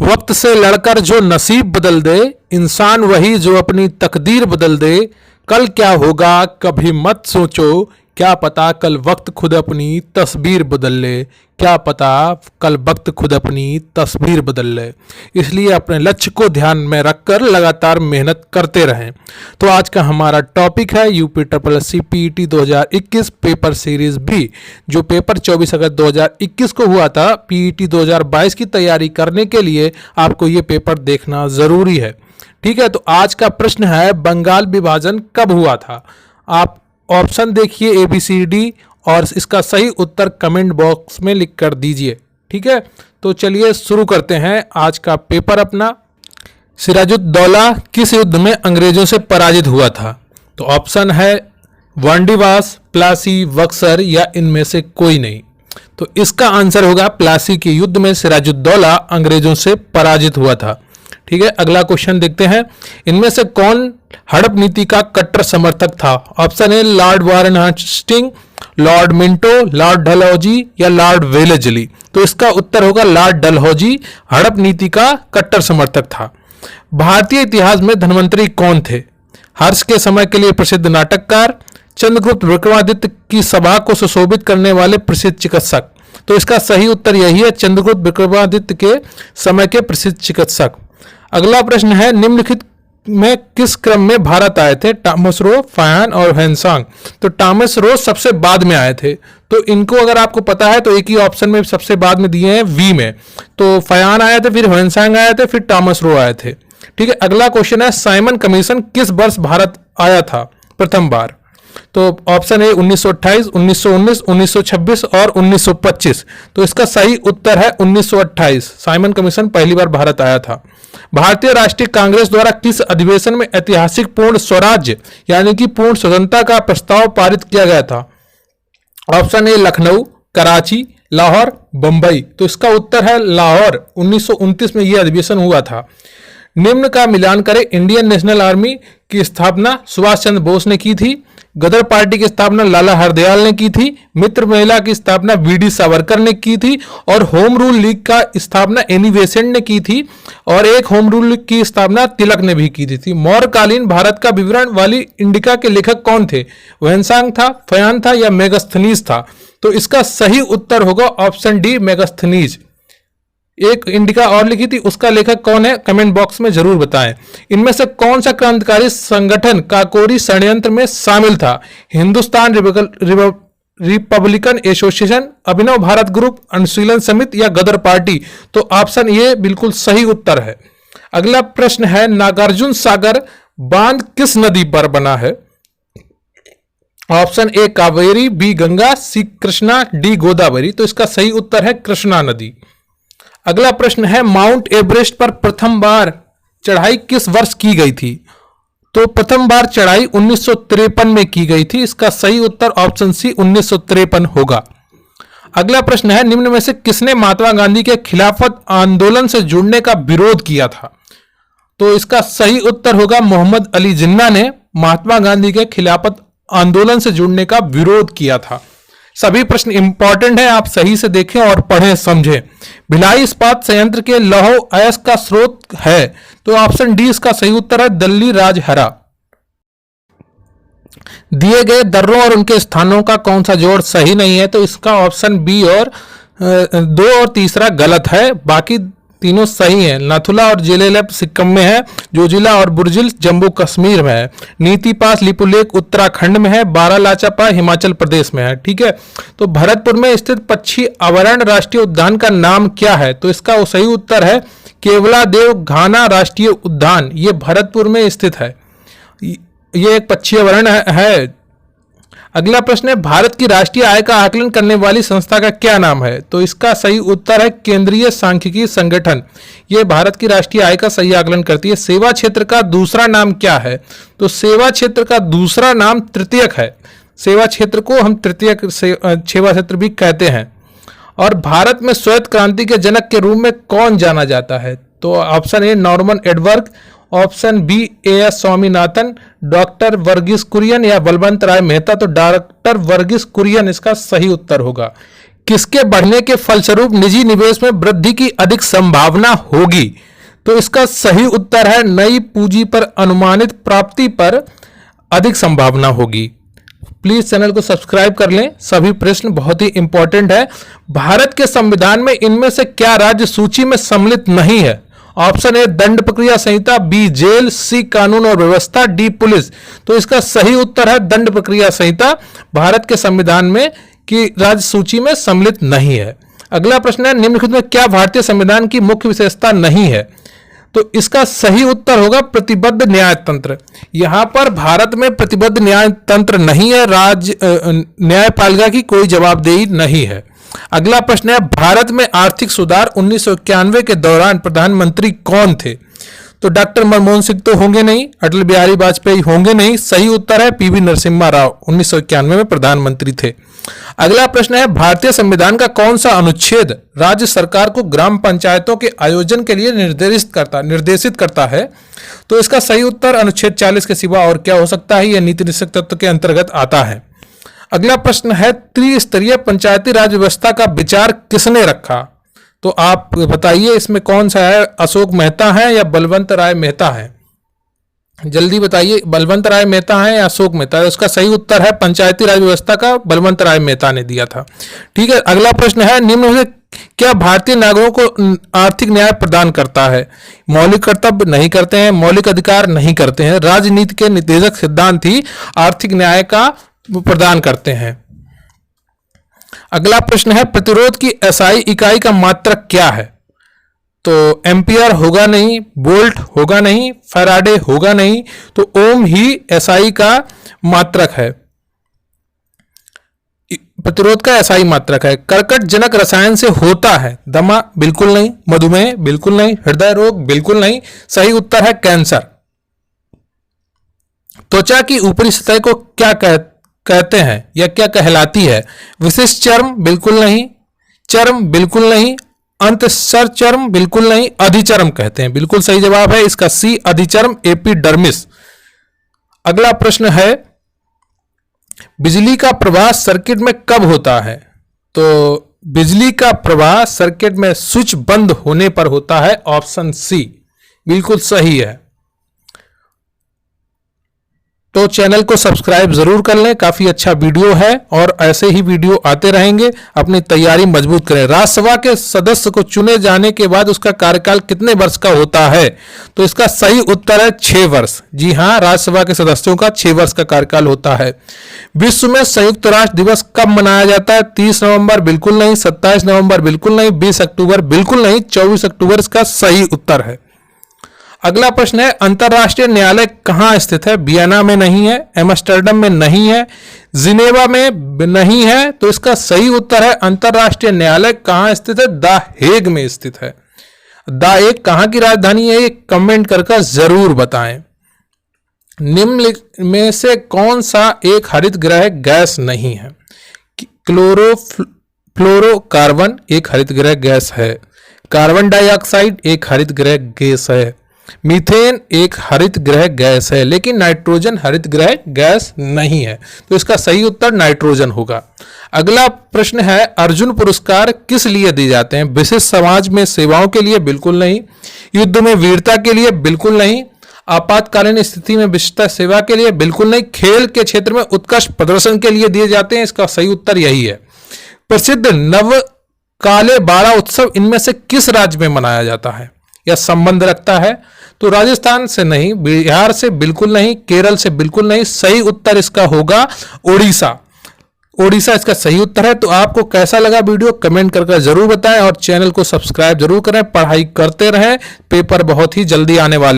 वक्त से लड़कर जो नसीब बदल दे, इंसान वही जो अपनी तकदीर बदल दे। कल क्या होगा कभी मत सोचो, क्या पता कल वक्त खुद अपनी तस्वीर बदल ले। क्या पता कल वक्त खुद अपनी तस्वीर बदल ले। इसलिए अपने लक्ष्य को ध्यान में रखकर लगातार मेहनत करते रहें। तो आज का हमारा टॉपिक है UP triple S C PET 2021 paper series B, जो पेपर 24 अगस्त 2021 को हुआ था। पीईटी 2022 की तैयारी करने के लिए आपको ये पेपर देखना जरूरी है। ठीक है, तो आज का प्रश्न है बंगाल विभाजन कब हुआ था। आप ऑप्शन देखिए ए बी सी डी और इसका सही उत्तर कमेंट बॉक्स में लिख कर दीजिए। ठीक है, तो चलिए शुरू करते हैं आज का पेपर अपना। सिराजुद्दौला किस युद्ध में अंग्रेजों से पराजित हुआ था। तो ऑप्शन है वांडीवास, प्लासी, बक्सर या इनमें से कोई नहीं। तो इसका आंसर होगा प्लासी के युद्ध में सिराजुद्दौला अंग्रेजों से पराजित हुआ था। ठीक है, अगला क्वेश्चन देखते हैं। इनमें से कौन हड़प नीति का कट्टर समर्थक था। Option A Lord Warren Hasting, Lord Minto, Lord Dalhousie या लॉर्ड वेलेस्ली। तो इसका उत्तर होगा लॉर्ड डलहौजी हड़प नीति का कट्टर समर्थक था। भारतीय इतिहास में धन्वंतरी कौन थे। हर्ष के समय के लिए प्रसिद्ध नाटककार, चंद्रगुप्त विक्रमादित्य की सभा को सुशोभित करने वाले प्रसिद्ध चिकित्सक। तो इसका सही उत्तर यही है, चंद्रगुप्त विक्रमादित्य के समय के प्रसिद्ध चिकित्सक। अगला प्रश्न है निम्नलिखित में किस क्रम में भारत आए थे। टॉमस रो, फायान और हेनसांग। तो टॉमस रो सबसे बाद में आए थे। तो इनको अगर आपको पता है तो एक ही ऑप्शन में सबसे बाद में दिए हैं वी में। तो फायान आए थे, फिर हेनसांग आए थे, फिर टॉमस रो आए थे। ठीक है, अगला क्वेश्चन है साइमन कमीशन किस वर्ष भारत आया था प्रथम बार। तो ऑप्शन ए 1928, 1919, 1926 और 1925। तो इसका सही उत्तर है 1928। साइमन कमीशन पहली बार भारत आया था। भारतीय राष्ट्रीय कांग्रेस द्वारा किस अधिवेशन में ऐतिहासिक पूर्ण स्वराज्य यानी कि पूर्ण स्वतंत्रता का प्रस्ताव पारित किया गया था। Option A Lucknow, Karachi, Lahore, Bombay. तो इसका उत्तर है लाहौर। 1929 में यह अधिवेशन हुआ था। निम्न का मिलान करें। इंडियन नेशनल आर्मी की स्थापना सुभाष चंद्र बोस ने की थी। गदर पार्टी की स्थापना लाला हरदयाल ने की थी। मित्र महिला की स्थापना वीडी सावरकर ने की थी। और होम रूल लीग का स्थापना एनी बेसेंट ने की थी। और एक होम रूल लीग की स्थापना तिलक ने भी की थी। मौर्यकालीन भारत का विवरण वाली इंडिका के लेखक कौन थे। वेनसांग था, फयान था या मेगास्थनीज था। तो इसका सही उत्तर होगा ऑप्शन डी मेगास्थनीज। एक इंडिका और लिखी थी, उसका लेखक कौन है कमेंट बॉक्स में जरूर बताएं। इनमें से कौन सा क्रांतिकारी संगठन काकोरी षड्यंत्र में शामिल था। हिंदुस्तान रिपब्लिकन एसोसिएशन, अभिनव भारत ग्रुप, अनुशीलन समिति या गदर पार्टी। तो ऑप्शन ये बिल्कुल सही उत्तर है। अगला प्रश्न है नागार्जुन सागर बांध किस नदी पर बना है। Option A Kaveri, B Ganga, C Krishna, D Godavari. तो इसका सही उत्तर है कृष्णा नदी। अगला प्रश्न है माउंट एवरेस्ट पर प्रथम बार चढ़ाई किस वर्ष की गई थी। तो प्रथम बार चढ़ाई 1953 में की गई थी। इसका सही उत्तर ऑप्शन सी 1953 होगा। अगला प्रश्न है निम्न में से किसने महात्मा गांधी के खिलाफत आंदोलन से जुड़ने का विरोध किया था। तो इसका सही उत्तर होगा मोहम्मद अली जिन्ना ने महात्मा गांधी के खिलाफत आंदोलन से जुड़ने का विरोध किया था। सभी प्रश्न इंपॉर्टेंट है, आप सही से देखें और पढ़ें समझें। भिलाई इस्पात संयंत्र के लौह अयस्क का स्रोत है। तो ऑप्शन डी इसका सही उत्तर है दल्ली राजहरा। दिए गए दर्रों और उनके स्थानों का कौन सा जोड़ सही नहीं है। तो इसका ऑप्शन बी और 2 और तीसरा गलत है, बाकी तीनों सही हैं। नाथुला और जेलेलप सिक्किम में है। जोजिला और बुर्जिल जम्मू कश्मीर में है। नीति पास लिपुलेख उत्तराखंड में है। बारालाचापा हिमाचल प्रदेश में है। ठीक है, तो भरतपुर में स्थित पक्षी अभयारण्य राष्ट्रीय उद्यान का नाम क्या है। तो इसका सही उत्तर है केवलादेव घाना राष्ट्रीय उद्यान। ये भरतपुर में स्थित है। ये एक पक्षी अभयारण्य है। अगला प्रश्न है भारत की राष्ट्रीय आय का आकलन करने वाली संस्था का क्या नाम है। तो इसका सही उत्तर है केंद्रीय सांख्यिकी संगठन। यह भारत की राष्ट्रीय आय का सही आकलन करती है। सेवा क्षेत्र का दूसरा नाम क्या है। तो सेवा क्षेत्र का दूसरा नाम तृतीयक है। सेवा क्षेत्र को हम तृतीयक सेवा क्षेत्र भी कहते हैं। और भारत में श्वेत क्रांति के जनक के रूप में कौन जाना जाता है। तो ऑप्शन ए नॉर्मन एडवर्ग, option B A S Swaminathan, doctor Verghese Kurien या बलवंत राय मेहता। तो डॉक्टर वर्गीस कुरियन इसका सही उत्तर होगा। किसके बढ़ने के फलस्वरूप निजी निवेश में वृद्धि की अधिक संभावना होगी? तो इसका सही उत्तर है नई पूंजी पर अनुमानित प्राप्ति पर अधिक संभावना होगी। प्लीज चैनल को सब्सक्राइब कर लें। सभी प्रश्न बहुत ही इंपॉर्टेंट है। भारत के संविधान में इनमें से क्या राज्य सूची में सम्मिलित नहीं है? ऑप्शन ए दंड प्रक्रिया संहिता, बी जेल, सी कानून और व्यवस्था, डी पुलिस। तो इसका सही उत्तर है दंड प्रक्रिया संहिता भारत के संविधान में की राज्य सूची में सम्मिलित नहीं है। अगला प्रश्न है निम्नलिखित में क्या भारतीय संविधान की मुख्य विशेषता नहीं है? तो इसका सही उत्तर होगा प्रतिबद्ध न्याय तंत्र। यहां पर भारत में प्रतिबद्ध न्याय तंत्र नहीं है, राज्य न्यायपालिका की कोई जवाबदेही नहीं है। अगला प्रश्न है भारत में आर्थिक सुधार 1991 के दौरान प्रधानमंत्री कौन थे? तो डॉक्टर मनमोहन सिंह तो होंगे नहीं, अटल बिहारी वाजपेयी होंगे नहीं। सही उत्तर है पीवी नरसिम्हा राव 1991 में प्रधानमंत्री थे। अगला प्रश्न है भारतीय संविधान का कौन सा अनुच्छेद राज्य सरकार को ग्राम पंचायतों के आयोजन के लिए निर्देशित करता है? तो इसका सही उत्तर अनुच्छेद 40 के सिवा और क्या हो सकता है? यह नीति निषेध तत्व के अंतर्गत आता है। अगला प्रश्न है त्रिस्तरीय पंचायती राज व्यवस्था का विचार किसने रखा? तो आप बताइए इसमें कौन सा है, अशोक मेहता है या बलवंत राय मेहता है? जल्दी बताइए, बलवंत राय मेहता है या अशोक मेहता है? उसका सही उत्तर है पंचायती राज व्यवस्था का बलवंत राय मेहता ने दिया था। ठीक है, अगला प्रश्न है निम्न में क्या भारतीय नागरिकों को आर्थिक न्याय प्रदान करता है? मौलिक कर्तव्य नहीं करते हैं, मौलिक अधिकार नहीं करते हैं, राजनीति के निर्देशक सिद्धांत ही आर्थिक न्याय का प्रदान करते हैं। अगला प्रश्न है प्रतिरोध की एसआई इकाई का मात्रक क्या है? तो एम्पियर होगा नहीं, वोल्ट होगा नहीं, फैराडे होगा नहीं, तो ओम ही एसआई का मात्रक है, प्रतिरोध का एसआई मात्रक है। कर्कट जनक रसायन से होता है? दमा बिल्कुल नहीं, मधुमेह बिल्कुल नहीं, हृदय रोग बिल्कुल नहीं। सही उत्तर है कैंसर। त्वचा की ऊपरी सतह को क्या कहते हैं या क्या कहलाती है? विशिष्ट चर्म बिल्कुल नहीं, चर्म बिल्कुल नहीं, अंतःसर चर्म बिल्कुल नहीं, अधिचर्म कहते हैं। बिल्कुल सही जवाब है इसका सी अधिचर्म, एपिडर्मिस। अगला प्रश्न है बिजली का प्रवाह सर्किट में कब होता है? तो बिजली का प्रवाह सर्किट में स्विच बंद होने पर होता है, ऑप्शन सी बिल्कुल सही है। तो चैनल को सब्सक्राइब जरूर कर लें, काफी अच्छा वीडियो है और ऐसे ही वीडियो आते रहेंगे। अपनी तैयारी मजबूत करें। राज्यसभा के सदस्य को चुने जाने के बाद उसका कार्यकाल कितने वर्ष का होता है? तो इसका सही उत्तर है 6 वर्ष। जी हां, राज्यसभा के सदस्यों का 6 वर्ष का कार्यकाल होता है। विश्व में संयुक्त राष्ट्र दिवस कब मनाया जाता है? 30 नवंबर बिल्कुल नहीं, 27 नवंबर बिल्कुल नहीं, 20 अक्टूबर बिल्कुल नहीं, 24 अक्टूबर इसका सही उत्तर है। अगला प्रश्न है अंतरराष्ट्रीय न्यायालय कहां स्थित है? वियना में नहीं है, एम्स्टर्डम में नहीं है, जिनेवा में नहीं है, तो इसका सही उत्तर है अंतरराष्ट्रीय न्यायालय कहां स्थित है? द हेग में स्थित है। द हेग कहां की राजधानी है? ये कमेंट करके जरूर बताएं। निम्न में से कौन सा एक हरित गृह गैस नहीं है? फ्लोरोकार्बन एक हरित गृह गैस है, कार्बन डाइऑक्साइड एक हरित गृह गैस है, मीथेन एक हरित गृह गैस है, लेकिन नाइट्रोजन हरित गृह गैस नहीं है। तो इसका सही उत्तर नाइट्रोजन होगा। अगला प्रश्न है अर्जुन पुरस्कार किस लिए दिए जाते हैं? विशिष्ट समाज में सेवाओं के लिए बिल्कुल नहीं, युद्ध में वीरता के लिए बिल्कुल नहीं, आपातकालीन स्थिति में विशिष्ट सेवा के लिए बिल्कुल नहीं, खेल के क्षेत्र में उत्कृष्ट प्रदर्शन के लिए दिए जाते हैं। इसका सही उत्तर यही है। प्रसिद्ध नवकाले बाड़ा उत्सव इनमें से किस राज्य में मनाया जाता है या संबंध रखता है? तो राजस्थान से नहीं, बिहार से बिल्कुल नहीं, केरल से बिल्कुल नहीं। सही उत्तर इसका होगा ओडिशा। ओडिशा इसका सही उत्तर है। तो आपको कैसा लगा वीडियो कमेंट करके जरूर बताएं और चैनल को सब्सक्राइब जरूर करें। पढ़ाई करते रहें, पेपर बहुत ही जल्दी आने वाले